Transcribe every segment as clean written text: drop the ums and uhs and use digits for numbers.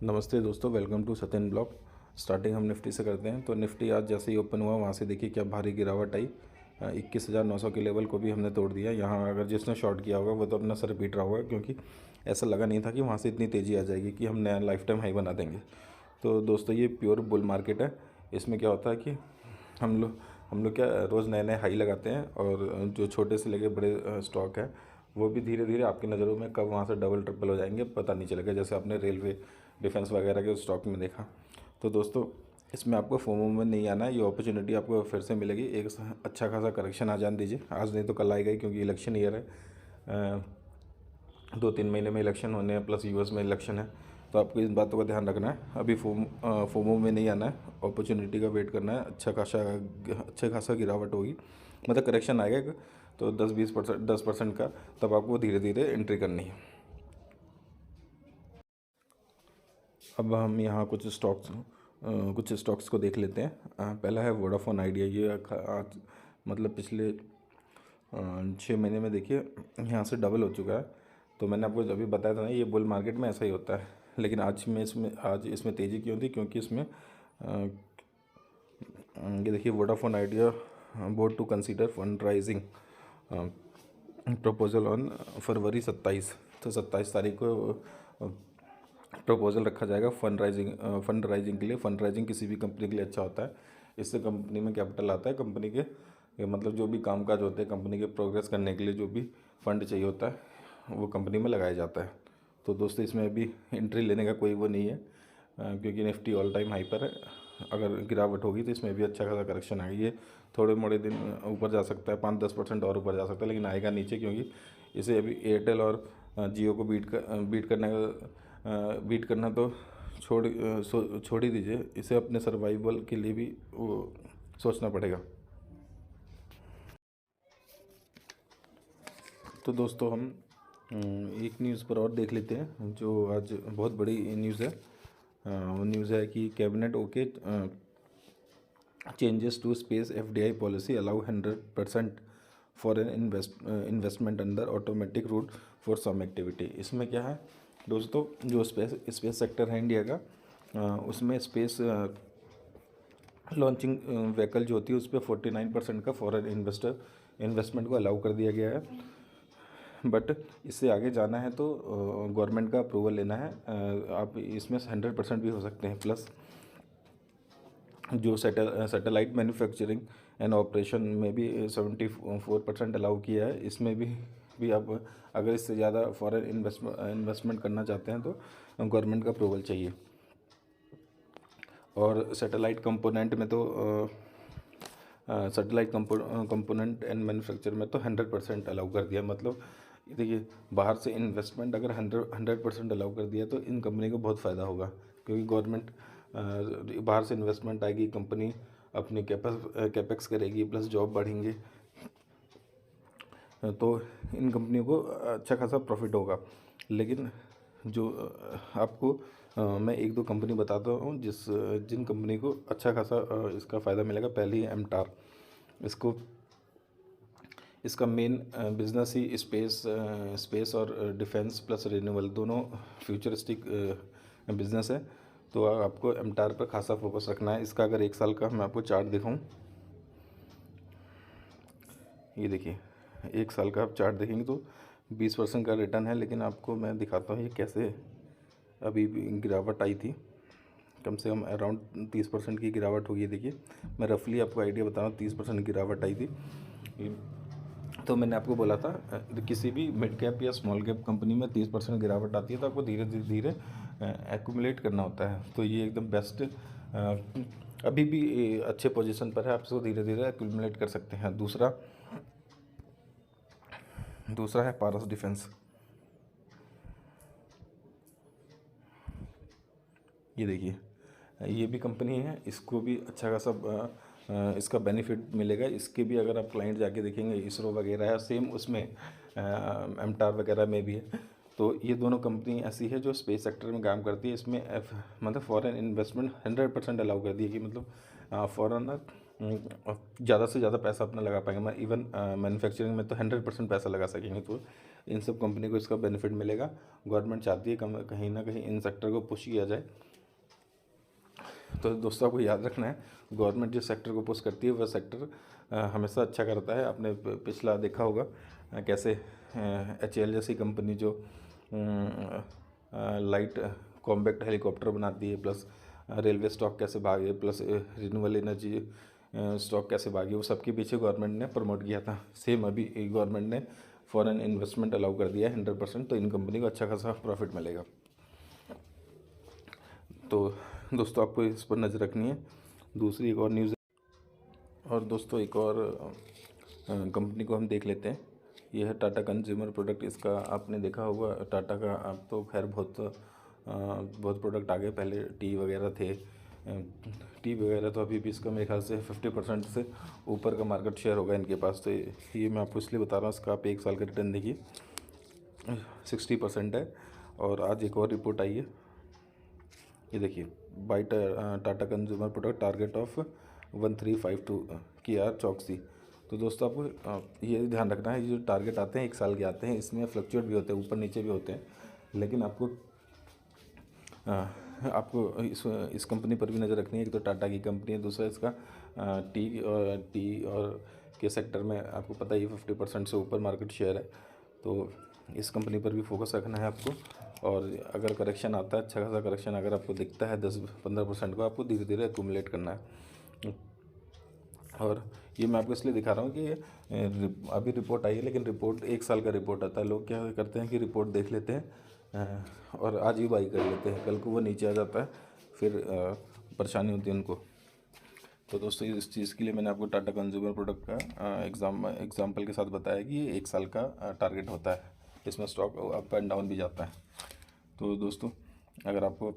नमस्ते दोस्तों, welcome to Satyan blog. Starting हम निफ्टी से करते हैं। तो निफ्टी आज जैसे ही ओपन हुआ वहाँ से देखिए क्या भारी गिरावट आई। 21,900 के लेवल को भी हमने तोड़ दिया। यहाँ अगर जिसने शॉर्ट किया होगा वो तो अपना सर पीट रहा होगा, क्योंकि ऐसा लगा नहीं था कि वहाँ से इतनी तेज़ी आ जाएगी कि हम नया लाइफ टाइम हाई बना देंगे। तो दोस्तों ये प्योर बुल मार्केट है। इसमें क्या होता है कि हम लोग क्या रोज़ नए नए हाई लगाते हैं, और जो छोटे से लेके बड़े स्टॉक है वो भी धीरे धीरे आपकी नज़रों में कब वहाँ से डबल ट्रिपल हो जाएंगे पता नहीं चलेगा, जैसे आपने रेलवे डिफेंस वगैरह के स्टॉक में देखा। तो दोस्तों इसमें आपको फोमो में नहीं आना है। ये अपॉर्चुनिटी आपको फिर से मिलेगी। एक अच्छा खासा करेक्शन आ जाने दीजिए, आज नहीं तो कल आएगा ही, क्योंकि इलेक्शन ईयर है। 2-3 महीने में इलेक्शन होने हैं, प्लस यूएस में इलेक्शन है। तो आपको इन बातों का ध्यान रखना है। अभी फोमो में नहीं आना है, अपॉर्चुनिटी का वेट करना है। अच्छा खासा गिरावट होगी, मतलब करेक्शन आएगा तो 10% का, तब आपको धीरे धीरे एंट्री करनी है। अब हम यहाँ कुछ स्टॉक्स को देख लेते हैं। पहला है वोडाफोन आइडिया। ये आज मतलब पिछले 6 महीने में देखिए यहाँ से डबल हो चुका है। तो मैंने आपको अभी बताया था ना, ये बुल मार्केट में ऐसा ही होता है। लेकिन आज इसमें तेज़ी क्यों थी? क्योंकि इसमें ये देखिए Vodafone Idea board to consider fund raising proposal on February 27। तो 27 तारीख को प्रपोजल रखा जाएगा फंड राइजिंग के लिए। फंड राइजिंग किसी भी कंपनी के लिए अच्छा होता है। इससे कंपनी में कैपिटल आता है। कंपनी के मतलब जो भी कामकाज होते हैं कंपनी के प्रोग्रेस करने के लिए, जो भी फंड चाहिए होता है वो कंपनी में लगाया जाता है। तो दोस्तों इसमें अभी एंट्री लेने का कोई वो नहीं है, क्योंकि निफ्टी ऑल टाइम हाई पर है। अगर गिरावट होगी तो इसमें भी अच्छा खासा करेक्शन आएगी। ये थोड़े मोड़े दिन ऊपर जा सकता है, 5-10% और ऊपर जा सकता है, लेकिन आएगा नीचे, क्योंकि इसे अभी एयरटेल और जियो को बीट करना तो छोड़ ही दीजिए, इसे अपने सर्वाइवल के लिए भी वो सोचना पड़ेगा। तो दोस्तों हम एक न्यूज़ पर और देख लेते हैं, जो आज बहुत बड़ी न्यूज़ है। वो न्यूज़ है कि cabinet okay changes to space FDI policy allow 100% foreign investment under automatic route for some activity. इसमें क्या है दोस्तों, जो स्पेस सेक्टर है इंडिया का, उसमें स्पेस लॉन्चिंग व्हीकल जो होती है उस पर 49% का फॉरेन इन्वेस्टमेंट को अलाउ कर दिया गया है। बट इससे आगे जाना है तो गवर्नमेंट का अप्रूवल लेना है। आप इसमें 100% भी हो सकते हैं। प्लस जो सैटेलाइट मैन्युफैक्चरिंग एंड ऑपरेशन में भी 74% अलाउ किया है। इसमें भी आप अगर इससे ज़्यादा फॉरेन इन्वेस्टमेंट करना चाहते हैं तो गवर्नमेंट का अप्रूवल चाहिए। और सैटेलाइट कंपोनेंट में तो सैटेलाइट कंपोनेंट एंड मैन्युफैक्चर में तो 100% अलाउ कर दिया। मतलब देखिए, बाहर से इन्वेस्टमेंट अगर 100% अलाउ कर दिया तो इन कंपनी को बहुत फ़ायदा होगा, क्योंकि गवर्नमेंट बाहर से इन्वेस्टमेंट आएगी, कंपनी अपनी कैपेक्स करेगी, प्लस जॉब बढ़ेंगे, तो इन कंपनियों को अच्छा खासा प्रॉफिट होगा। लेकिन जो आपको मैं एक दो कंपनी बताता हूँ जिन कंपनी को अच्छा खासा इसका फ़ायदा मिलेगा। पहली है एमटार। इसका मेन बिजनेस ही स्पेस और डिफेंस प्लस रिन्यूएबल दोनों फ्यूचरिस्टिक बिजनेस है। तो आपको एमटार पर खासा फोकस रखना है। इसका अगर 1 साल का मैं आपको चार्ट दिखाऊं, ये देखिए 1 साल का आप चार्ट देखेंगे तो 20% का रिटर्न है। लेकिन आपको मैं दिखाता हूँ ये कैसे अभी गिरावट आई थी। कम से कम अराउंड 30% की गिरावट होगी। देखिए मैं रफली आपको आइडिया बता रहा हूँ, 30% गिरावट आई थी। तो मैंने आपको बोला था किसी भी मिड कैप या स्मॉल कैप कंपनी में 30% गिरावट आती है तो आपको धीरे धीरे एक्यूमुलेट करना होता है। तो ये एकदम बेस्ट, अभी भी अच्छे पोजीशन पर है, आप इसको धीरे धीरे एक्यूमुलेट कर सकते हैं। दूसरा है पारस डिफेंस। ये देखिए ये भी कंपनी है, इसको भी अच्छा खासा इसका बेनिफिट मिलेगा। इसके भी अगर आप क्लाइंट जाके देखेंगे, इसरो वगैरह है, सेम उसमें एमटार वगैरह में भी है। तो ये दोनों कंपनी ऐसी है जो स्पेस सेक्टर में काम करती है। इसमें मतलब फॉरेन इन्वेस्टमेंट 100% अलाउ कर दी है कि मतलब फॉरेनर ज़्यादा से ज़्यादा पैसा अपना लगा पाएंगे। मैं इवन मैन्युफैक्चरिंग में तो 100% पैसा लगा सकेंगे। तो इन सब कंपनी को इसका बेनिफिट मिलेगा। गवर्नमेंट चाहती है कहीं ना कहीं इन सेक्टर को पुश किया जाए। तो दोस्तों आपको याद रखना है, गवर्नमेंट जिस सेक्टर को पुश करती है वह सेक्टर हमेशा अच्छा करता है। आपने पिछला देखा होगा कैसे HAL जैसी कंपनी जो लाइट कॉम्पैक्ट हेलीकॉप्टर बनाती है, प्लस रेलवे स्टॉक कैसे भागे, प्लस रिन्यूएबल एनर्जी स्टॉक कैसे भागे, वो सबके पीछे गवर्नमेंट ने प्रमोट किया था। सेम अभी गवर्नमेंट ने फॉरेन इन्वेस्टमेंट अलाउ कर दिया है 100%, तो इन कंपनी को अच्छा खासा प्रॉफिट मिलेगा। तो दोस्तों आपको इस पर नज़र रखनी है। दूसरी एक और न्यूज़, और दोस्तों एक और कंपनी को हम देख लेते हैं। यह है टाटा कंज्यूमर प्रोडक्ट। इसका आपने देखा होगा, टाटा का अब तो खैर बहुत प्रोडक्ट आ गए। पहले टी वगैरह थे, टी वगैरह तो अभी भी इसका मेरे ख्याल से 50% से ऊपर का मार्केट शेयर होगा इनके पास। तो ये मैं आपको इसलिए बता रहा हूँ, इसका आप 1 साल का रिटर्न देखिए 60% है। और आज एक और रिपोर्ट आई है, ये देखिए, by Tata consumer product target of 1352 की आर चौकसी। तो दोस्तों आपको ये ध्यान रखना है, ये जो टारगेट आते हैं 1 साल के आते हैं, इसमें फ्लक्चुएट भी होते हैं, ऊपर नीचे भी होते हैं। लेकिन आपको इस कंपनी पर भी नज़र रखनी है। एक तो टाटा की कंपनी है, दूसरा इसका टी और के सेक्टर में आपको पता ही 50% से ऊपर मार्केट शेयर है। तो इस कंपनी पर भी फोकस रखना है आपको। और अगर करेक्शन आता है, अच्छा खासा करेक्शन अगर आपको दिखता है 10-15% का, आपको धीरे धीरे एक्यूमुलेट करना है। और ये मैं आपको इसलिए दिखा रहा हूँ कि अभी रिपोर्ट आई है, लेकिन रिपोर्ट 1 साल का रिपोर्ट आता है। लोग क्या करते हैं कि रिपोर्ट देख लेते हैं और आज ही बाई कर लेते हैं, कल को वो नीचे आ जाता है, फिर परेशानी होती है उनको। तो दोस्तों इस चीज़ के लिए मैंने आपको टाटा कंज्यूमर प्रोडक्ट का एग्जाम्पल के साथ बताया कि ये 1 साल का टारगेट होता है, इसमें स्टॉक अप एंड डाउन भी जाता है। तो दोस्तों अगर आपको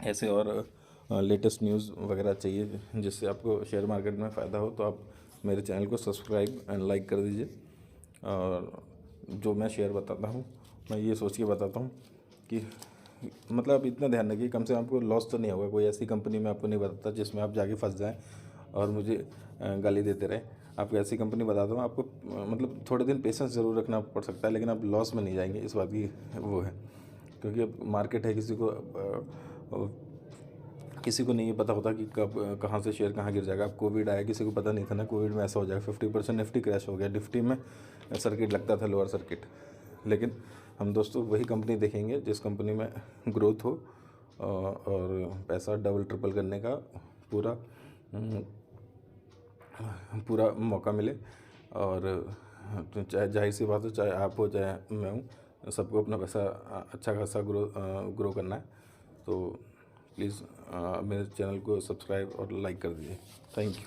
ऐसे और लेटेस्ट न्यूज़ वगैरह चाहिए जिससे आपको शेयर मार्केट में फ़ायदा हो, तो आप मेरे चैनल को सब्सक्राइब एंड लाइक कर दीजिए। और जो मैं शेयर बताता हूँ, मैं ये सोच के बताता हूँ कि मतलब इतना ध्यान रखिए कम से कम आपको लॉस तो नहीं होगा। कोई ऐसी कंपनी मैं आपको नहीं बताता जिसमें आप जाके फंस जाएं और मुझे गाली देते रहे। आपको ऐसी कंपनी बताता हूँ, आपको मतलब थोड़े दिन पेशेंस ज़रूर रखना पड़ सकता है, लेकिन आप लॉस में नहीं जाएंगे, इस बात की वो है। क्योंकि अब मार्केट है, किसी को नहीं पता होता कि कब कहाँ से शेयर कहाँ गिर जाएगा। अब कोविड आया, किसी को पता नहीं था ना कोविड में ऐसा हो जाएगा। 50% निफ्टी क्रैश हो गया, निफ्टी में सर्किट लगता था, लोअर सर्किट। लेकिन हम दोस्तों वही कंपनी देखेंगे जिस कंपनी में ग्रोथ हो और पैसा डबल ट्रिपल करने का पूरा मौका मिले। और चाहे जाहिर सी बात हो, चाहे आप हो चाहे मैं हूँ, सबको अपना पैसा अच्छा खासा ग्रो करना है। तो प्लीज़ मेरे चैनल को सब्सक्राइब और लाइक कर दीजिए। Thank you.